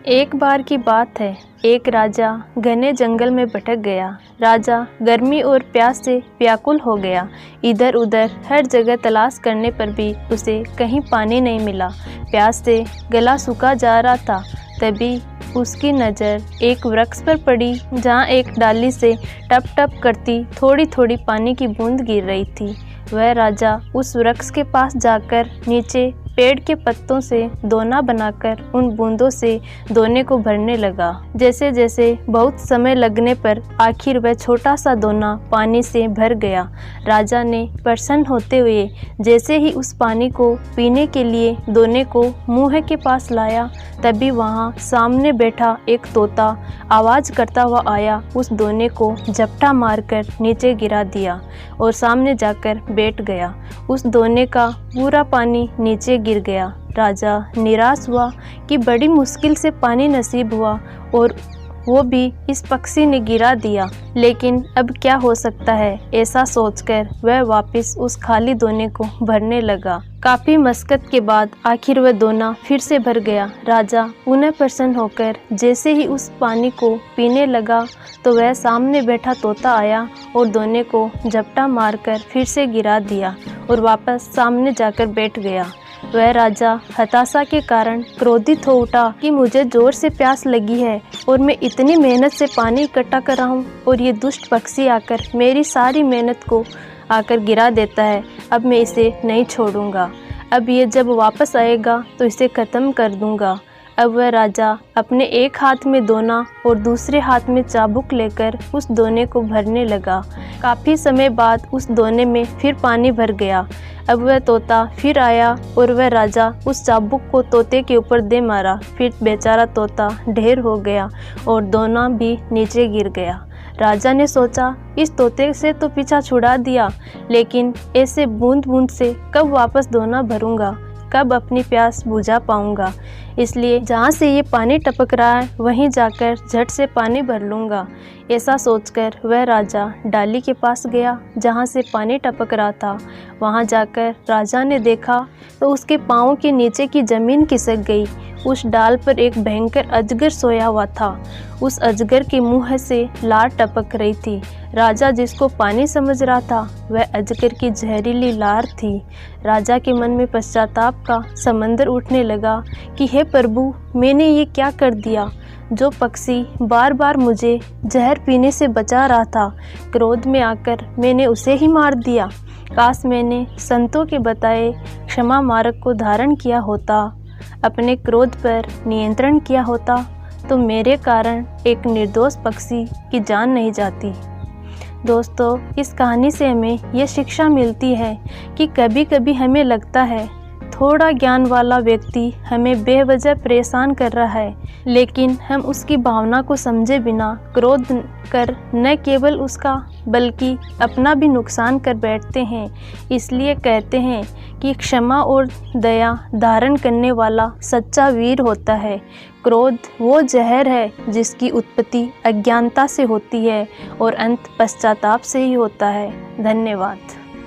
एक बार की बात है, एक राजा घने जंगल में भटक गया। राजा गर्मी और प्यास से व्याकुल हो गया। इधर उधर हर जगह तलाश करने पर भी उसे कहीं पानी नहीं मिला। प्यास से गला सूखा जा रहा था। तभी उसकी नज़र एक वृक्ष पर पड़ी, जहाँ एक डाली से टप टप करती थोड़ी थोड़ी पानी की बूंद गिर रही थी। वह राजा उस वृक्ष के पास जाकर नीचे पेड़ के पत्तों से दोना बनाकर उन बूंदों से दोने को भरने लगा। जैसे जैसे बहुत समय लगने पर आखिर वह छोटा सा दोना पानी से भर गया। राजा ने प्रसन्न होते हुए जैसे ही उस पानी को पीने के लिए दोने को मुंह के पास लाया, तभी वहां सामने बैठा एक तोता आवाज़ करता हुआ आया, उस दोने को झपटा मारकर नीचे गिरा दिया और सामने जाकर बैठ गया। उस दोने का पूरा पानी नीचे गिर गया। राजा निराश हुआ कि बड़ी मुश्किल से पानी नसीब हुआ और वो भी इस पक्षी ने गिरा दिया। लेकिन अब क्या हो सकता है, ऐसा सोचकर वह वापस उस खाली दोने को भरने लगा। काफ़ी मशक्कत के बाद आखिर वह दोना फिर से भर गया। राजा पुनः प्रसन्न होकर जैसे ही उस पानी को पीने लगा, तो वह सामने बैठा तोता आया और दोने को झपटा मारकर फिर से गिरा दिया और वापस सामने जाकर बैठ गया। वह राजा हताशा के कारण क्रोधित हो उठा कि मुझे जोर से प्यास लगी है और मैं इतनी मेहनत से पानी इकट्ठा कर रहा हूँ और ये दुष्ट पक्षी आकर मेरी सारी मेहनत को आकर गिरा देता है। अब मैं इसे नहीं छोड़ूंगा। अब ये जब वापस आएगा तो इसे ख़त्म कर दूंगा। अब वह राजा अपने एक हाथ में दोना और दूसरे हाथ में चाबुक लेकर उस दोने को भरने लगा। काफ़ी समय बाद उस दोने में फिर पानी भर गया। अब वह तोता फिर आया और वह राजा उस चाबुक को तोते के ऊपर दे मारा। फिर बेचारा तोता ढेर हो गया और दोना भी नीचे गिर गया। राजा ने सोचा, इस तोते से तो पीछा छुड़ा दिया, लेकिन ऐसे बूंद बूंद से कब वापस दोना भरूंगा, कब अपनी प्यास बुझा पाऊंगा। इसलिए जहाँ से ये पानी टपक रहा है वहीं जाकर झट से पानी भर लूँगा। ऐसा सोचकर वह राजा डाली के पास गया जहाँ से पानी टपक रहा था। वहाँ जाकर राजा ने देखा तो उसके पाँव के नीचे की ज़मीन खिसक गई। उस डाल पर एक भयंकर अजगर सोया हुआ था। उस अजगर के मुंह से लार टपक रही थी। राजा जिसको पानी समझ रहा था, वह अजगर की जहरीली लार थी। राजा के मन में पश्चाताप का समंदर उठने लगा कि हे प्रभु, मैंने ये क्या कर दिया। जो पक्षी बार बार मुझे जहर पीने से बचा रहा था, क्रोध में आकर मैंने उसे ही मार दिया। काश मैंने संतों के बताए क्षमा मार्ग को धारण किया होता, अपने क्रोध पर नियंत्रण किया होता, तो मेरे कारण एक निर्दोष पक्षी की जान नहीं जाती। दोस्तों, इस कहानी से हमें यह शिक्षा मिलती है कि कभी कभी हमें लगता है थोड़ा ज्ञान वाला व्यक्ति हमें बेवजह परेशान कर रहा है, लेकिन हम उसकी भावना को समझे बिना क्रोध कर न केवल उसका बल्कि अपना भी नुकसान कर बैठते हैं। इसलिए कहते हैं कि क्षमा और दया धारण करने वाला सच्चा वीर होता है। क्रोध वो जहर है जिसकी उत्पत्ति अज्ञानता से होती है और अंत पश्चाताप से ही होता है। धन्यवाद।